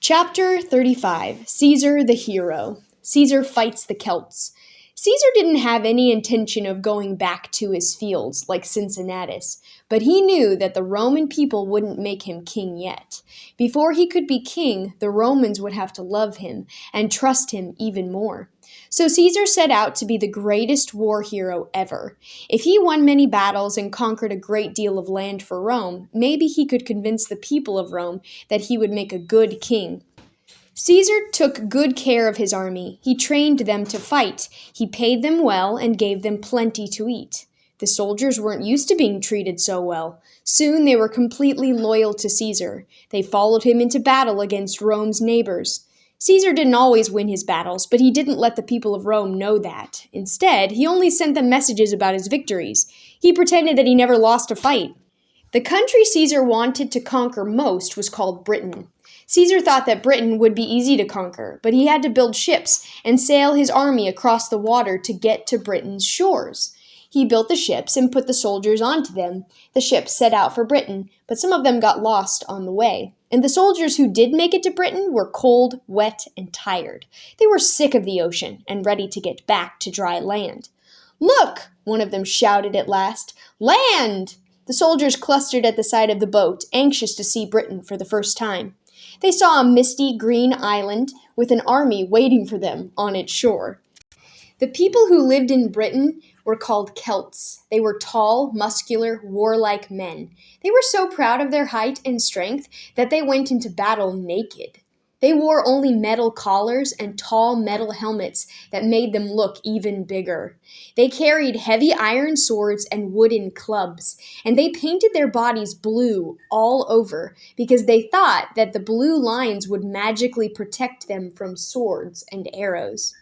Chapter 35 Caesar the Hero. Caesar fights the Celts. Caesar didn't have any intention of going back to his fields like Cincinnatus, but he knew that the Roman people wouldn't make him king yet. Before he could be king, the Romans would have to love him and trust him even more. So Caesar set out to be the greatest war hero ever. If he won many battles and conquered a great deal of land for Rome, maybe he could convince the people of Rome that he would make a good king. Caesar took good care of his army. He trained them to fight. He paid them well and gave them plenty to eat. The soldiers weren't used to being treated so well. Soon they were completely loyal to Caesar. They followed him into battle against Rome's neighbors. Caesar didn't always win his battles, but he didn't let the people of Rome know that. Instead, he only sent them messages about his victories. He pretended that he never lost a fight. The country Caesar wanted to conquer most was called Britain. Caesar thought that Britain would be easy to conquer, but he had to build ships and sail his army across the water to get to Britain's shores. He built the ships and put the soldiers onto them. The ships set out for Britain, but some of them got lost on the way. And the soldiers who did make it to Britain were cold, wet, and tired. They were sick of the ocean and ready to get back to dry land. "Look!" one of them shouted at last. "Land!" The soldiers clustered at the side of the boat, anxious to see Britain for the first time. They saw a misty green island with an army waiting for them on its shore. The people who lived in Britain were called Celts. They were tall, muscular, warlike men. They were so proud of their height and strength that they went into battle naked. They wore only metal collars and tall metal helmets that made them look even bigger. They carried heavy iron swords and wooden clubs, and they painted their bodies blue all over because they thought that the blue lines would magically protect them from swords and arrows.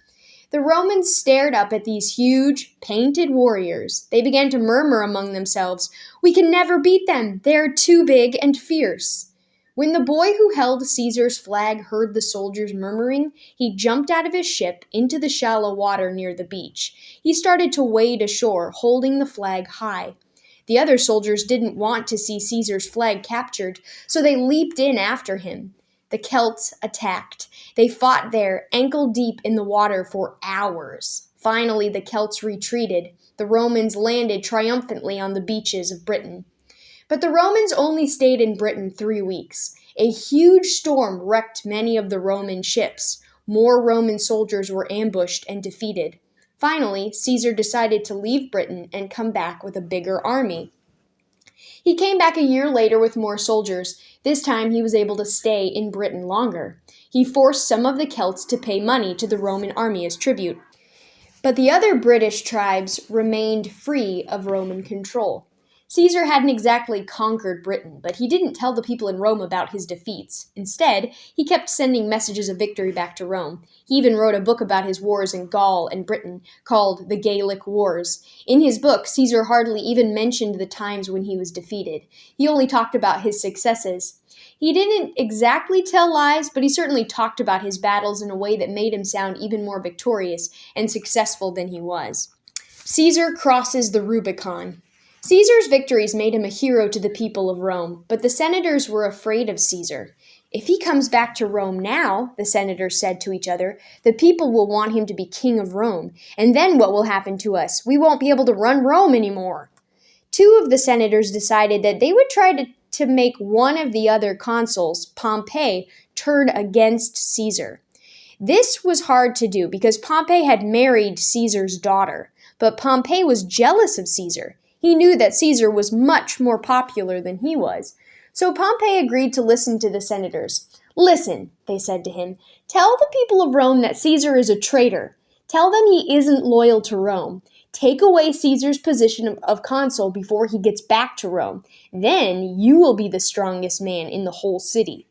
The Romans stared up at these huge, painted warriors. They began to murmur among themselves, "We can never beat them. They are too big and fierce." When the boy who held Caesar's flag heard the soldiers murmuring, he jumped out of his ship into the shallow water near the beach. He started to wade ashore, holding the flag high. The other soldiers didn't want to see Caesar's flag captured, so they leaped in after him. The Celts attacked. They fought there, ankle-deep in the water for hours. Finally, the Celts retreated. The Romans landed triumphantly on the beaches of Britain. But the Romans only stayed in Britain 3 weeks. A huge storm wrecked many of the Roman ships. More Roman soldiers were ambushed and defeated. Finally, Caesar decided to leave Britain and come back with a bigger army. He came back a year later with more soldiers. This time he was able to stay in Britain longer. He forced some of the Celts to pay money to the Roman army as tribute. But the other British tribes remained free of Roman control. Caesar hadn't exactly conquered Britain, but he didn't tell the people in Rome about his defeats. Instead, he kept sending messages of victory back to Rome. He even wrote a book about his wars in Gaul and Britain called The Gallic Wars. In his book, Caesar hardly even mentioned the times when he was defeated. He only talked about his successes. He didn't exactly tell lies, but he certainly talked about his battles in a way that made him sound even more victorious and successful than he was. Caesar crosses the Rubicon. Caesar's victories made him a hero to the people of Rome, but the senators were afraid of Caesar. "If he comes back to Rome now," the senators said to each other, "the people will want him to be king of Rome. And then what will happen to us? We won't be able to run Rome anymore." 2 of the senators decided that they would try to make one of the other consuls, Pompey, turn against Caesar. This was hard to do because Pompey had married Caesar's daughter, but Pompey was jealous of Caesar. He knew that Caesar was much more popular than he was. So Pompey agreed to listen to the senators. "Listen," they said to him, "tell the people of Rome that Caesar is a traitor. Tell them he isn't loyal to Rome. Take away Caesar's position of consul before he gets back to Rome. Then you will be the strongest man in the whole city."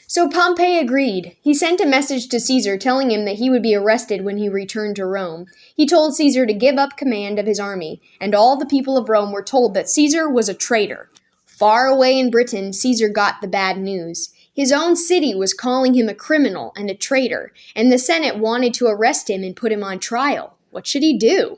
So Pompey agreed. He sent a message to Caesar telling him that he would be arrested when he returned to Rome. He told Caesar to give up command of his army, and all the people of Rome were told that Caesar was a traitor. Far away in Britain, Caesar got the bad news. His own city was calling him a criminal and a traitor, and the Senate wanted to arrest him and put him on trial. What should he do?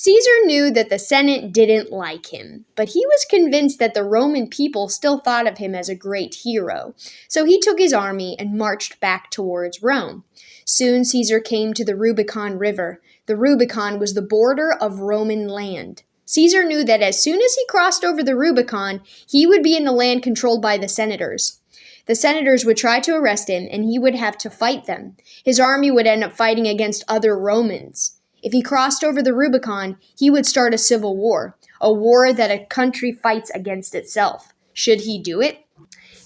Caesar knew that the Senate didn't like him, but he was convinced that the Roman people still thought of him as a great hero. So he took his army and marched back towards Rome. Soon Caesar came to the Rubicon River. The Rubicon was the border of Roman land. Caesar knew that as soon as he crossed over the Rubicon, he would be in the land controlled by the senators. The senators would try to arrest him, and he would have to fight them. His army would end up fighting against other Romans. If he crossed over the Rubicon, he would start a civil war, a war that a country fights against itself. Should he do it?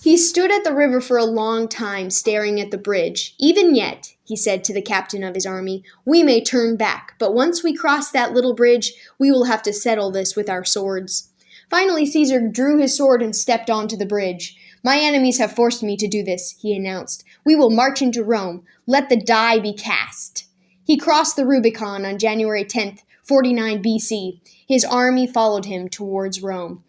He stood at the river for a long time, staring at the bridge. Even yet, he said to the captain of his army, we may turn back, but once we cross that little bridge, we will have to settle this with our swords. Finally, Caesar drew his sword and stepped onto the bridge. My enemies have forced me to do this, he announced. We will march into Rome. Let the die be cast. He crossed the Rubicon on January 10th, 49 BC. His army followed him towards Rome.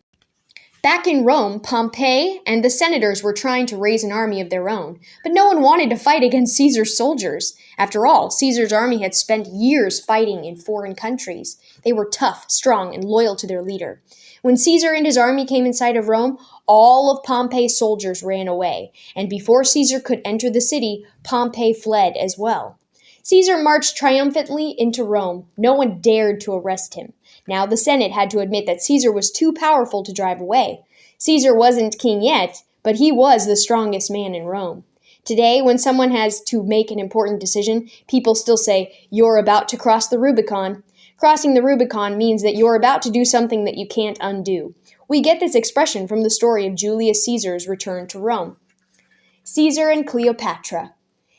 Back in Rome, Pompey and the senators were trying to raise an army of their own, but no one wanted to fight against Caesar's soldiers. After all, Caesar's army had spent years fighting in foreign countries. They were tough, strong, and loyal to their leader. When Caesar and his army came in sight of Rome, all of Pompey's soldiers ran away, and before Caesar could enter the city, Pompey fled as well. Caesar marched triumphantly into Rome. No one dared to arrest him. Now the Senate had to admit that Caesar was too powerful to drive away. Caesar wasn't king yet, but he was the strongest man in Rome. Today, when someone has to make an important decision, people still say, "You're about to cross the Rubicon." Crossing the Rubicon means that you're about to do something that you can't undo. We get this expression from the story of Julius Caesar's return to Rome. Caesar and Cleopatra.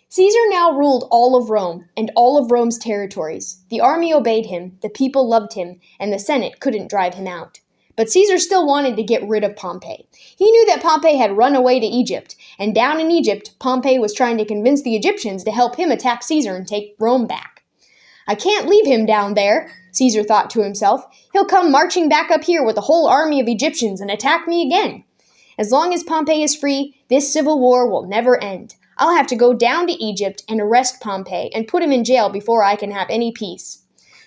Caesar now ruled all of Rome and all of Rome's territories. The army obeyed him, the people loved him, and the Senate couldn't drive him out. But Caesar still wanted to get rid of Pompey. He knew that Pompey had run away to Egypt, and down in Egypt, Pompey was trying to convince the Egyptians to help him attack Caesar and take Rome back. I can't leave him down there, Caesar thought to himself. He'll come marching back up here with a whole army of Egyptians and attack me again. As long as Pompey is free, this civil war will never end. I'll have to go down to Egypt and arrest Pompey and put him in jail before I can have any peace.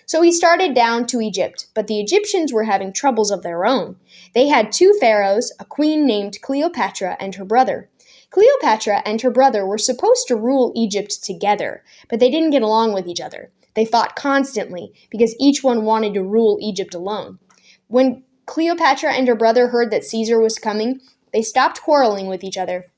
So he started down to Egypt, but the Egyptians were having troubles of their own. They had two pharaohs, a queen named Cleopatra and her brother. Cleopatra and her brother were supposed to rule Egypt together, but they didn't get along with each other. They fought constantly because each one wanted to rule Egypt alone. When Cleopatra and her brother heard that Caesar was coming, they stopped quarreling with each other.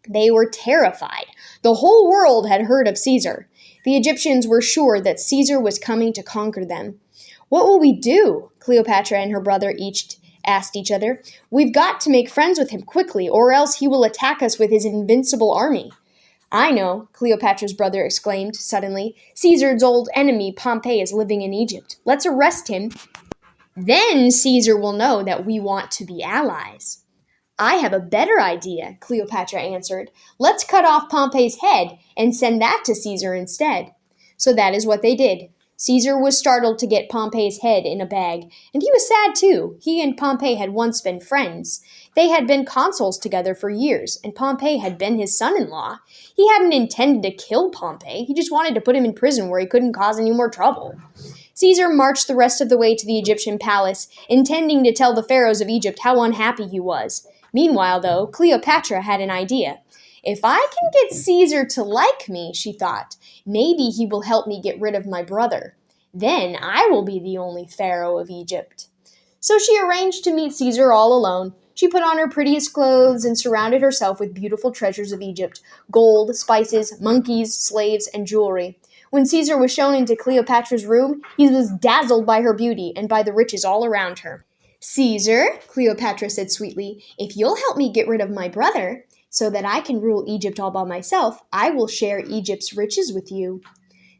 They were terrified. The whole world had heard of Caesar. The Egyptians were sure that Caesar was coming to conquer them. What will we do? Cleopatra and her brother each asked each other. We've got to make friends with him quickly, or else he will attack us with his invincible army. I know, Cleopatra's brother exclaimed suddenly. Caesar's old enemy, Pompey, is living in Egypt. Let's arrest him. Then Caesar will know that we want to be allies. I have a better idea, Cleopatra answered. Let's cut off Pompey's head and send that to Caesar instead. So that is what they did. Caesar was startled to get Pompey's head in a bag, and he was sad too. He and Pompey had once been friends. They had been consuls together for years, and Pompey had been his son-in-law. He hadn't intended to kill Pompey. He just wanted to put him in prison where he couldn't cause any more trouble. Caesar marched the rest of the way to the Egyptian palace, intending to tell the pharaohs of Egypt how unhappy he was. Meanwhile, though, Cleopatra had an idea. If I can get Caesar to like me, she thought, maybe he will help me get rid of my brother. Then I will be the only pharaoh of Egypt. So she arranged to meet Caesar all alone. She put on her prettiest clothes and surrounded herself with beautiful treasures of Egypt, gold, spices, monkeys, slaves, and jewelry. When Caesar was shown into Cleopatra's room, he was dazzled by her beauty and by the riches all around her. Caesar, Cleopatra said sweetly, if you'll help me get rid of my brother, so that I can rule Egypt all by myself, I will share Egypt's riches with you.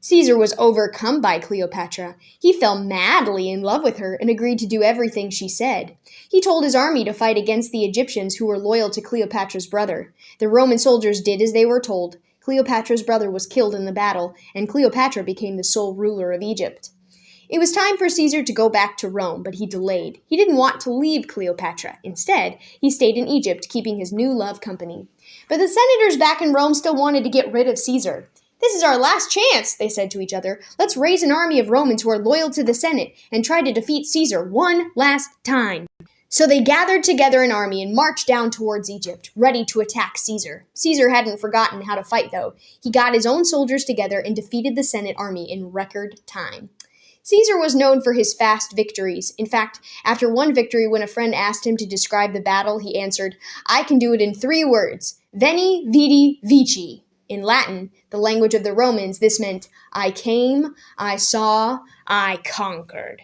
Caesar was overcome by Cleopatra. He fell madly in love with her and agreed to do everything she said. He told his army to fight against the Egyptians who were loyal to Cleopatra's brother. The Roman soldiers did as they were told. Cleopatra's brother was killed in the battle, and Cleopatra became the sole ruler of Egypt. It was time for Caesar to go back to Rome, but he delayed. He didn't want to leave Cleopatra. Instead, he stayed in Egypt, keeping his new love company. But the senators back in Rome still wanted to get rid of Caesar. "This is our last chance," they said to each other. "Let's raise an army of Romans who are loyal to the Senate and try to defeat Caesar one last time." So they gathered together an army and marched down towards Egypt, ready to attack Caesar. Caesar hadn't forgotten how to fight, though. He got his own soldiers together and defeated the Senate army in record time. Caesar was known for his fast victories. In fact, after one victory, when a friend asked him to describe the battle, he answered, "I can do it in 3 words. Veni, vidi, vici." In Latin, the language of the Romans, this meant, "I came, I saw, I conquered."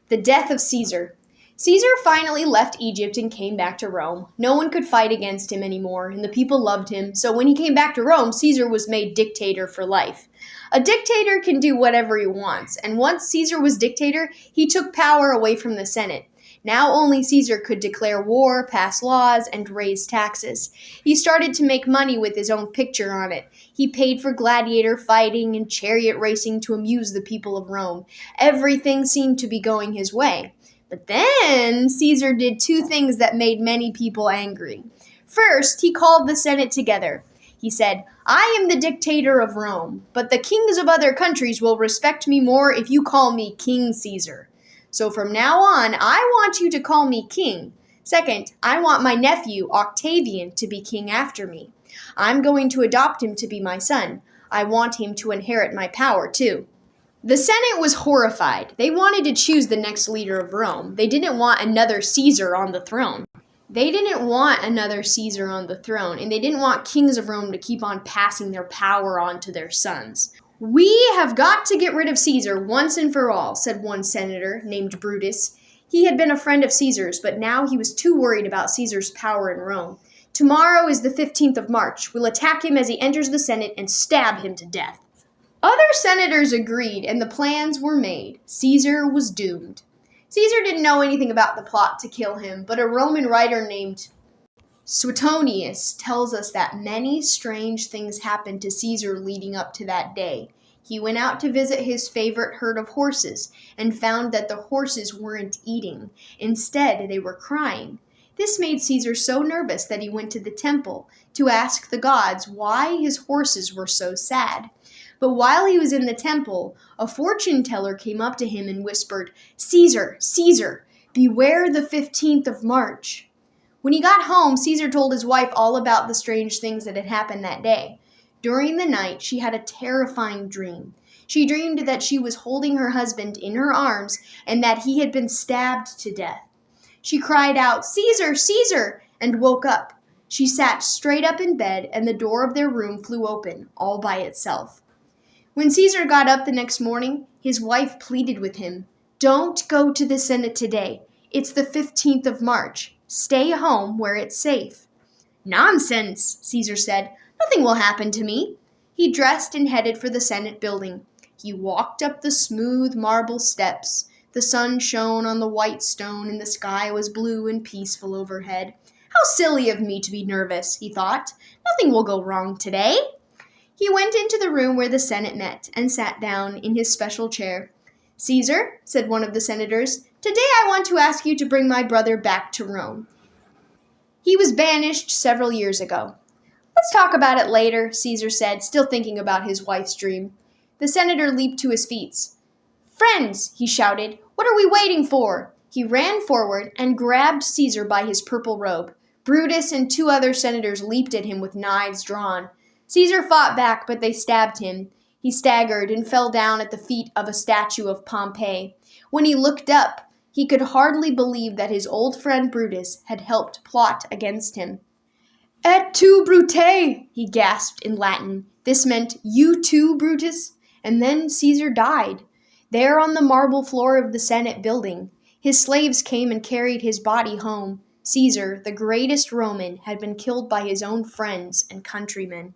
The death of Caesar. Caesar finally left Egypt and came back to Rome. No one could fight against him anymore, and the people loved him. So when he came back to Rome, Caesar was made dictator for life. A dictator can do whatever he wants, and once Caesar was dictator, he took power away from the Senate. Now only Caesar could declare war, pass laws, and raise taxes. He started to make money with his own picture on it. He paid for gladiator fighting and chariot racing to amuse the people of Rome. Everything seemed to be going his way. But then Caesar did 2 things that made many people angry. First, he called the Senate together. He said, "I am the dictator of Rome, but the kings of other countries will respect me more if you call me King Caesar. So from now on, I want you to call me king. Second, I want my nephew, Octavian, to be king after me. I'm going to adopt him to be my son. I want him to inherit my power, too." The Senate was horrified. They wanted to choose the next leader of Rome. They didn't want another Caesar on the throne. And they didn't want kings of Rome to keep on passing their power on to their sons. "We have got to get rid of Caesar once and for all," said one senator named Brutus. He had been a friend of Caesar's, but now he was too worried about Caesar's power in Rome. "Tomorrow is the 15th of March. We'll attack him as he enters the Senate and stab him to death." Other senators agreed, and the plans were made. Caesar was doomed. Caesar didn't know anything about the plot to kill him, but a Roman writer named Suetonius tells us that many strange things happened to Caesar leading up to that day. He went out to visit his favorite herd of horses and found that the horses weren't eating. Instead, they were crying. This made Caesar so nervous that he went to the temple to ask the gods why his horses were so sad. But while he was in the temple, a fortune teller came up to him and whispered, "Caesar, Caesar, beware the 15th of March." When he got home, Caesar told his wife all about the strange things that had happened that day. During the night, she had a terrifying dream. She dreamed that she was holding her husband in her arms and that he had been stabbed to death. She cried out, "Caesar, Caesar," and woke up. She sat straight up in bed, and the door of their room flew open, all by itself. When Caesar got up the next morning, his wife pleaded with him, "Don't go to the Senate today. It's the 15th of March. Stay home where it's safe." "Nonsense," Caesar said. "Nothing will happen to me." He dressed and headed for the Senate building. He walked up the smooth marble steps. The sun shone on the white stone and the sky was blue and peaceful overhead. "How silly of me to be nervous," he thought. "Nothing will go wrong today." He went into the room where the Senate met and sat down in his special chair. "Caesar," said one of the senators, "today I want to ask you to bring my brother back to Rome. He was banished several years ago." "Let's talk about it later," Caesar said, still thinking about his wife's dream. The senator leaped to his feet. "Friends," he shouted, "what are we waiting for?" He ran forward and grabbed Caesar by his purple robe. Brutus and 2 other senators leaped at him with knives drawn. Caesar fought back, but they stabbed him. He staggered and fell down at the feet of a statue of Pompey. When he looked up, he could hardly believe that his old friend Brutus had helped plot against him. "Et tu, Brute!" he gasped in Latin. This meant, "You too, Brutus?" And then Caesar died. There on the marble floor of the Senate building, his slaves came and carried his body home. Caesar, the greatest Roman, had been killed by his own friends and countrymen.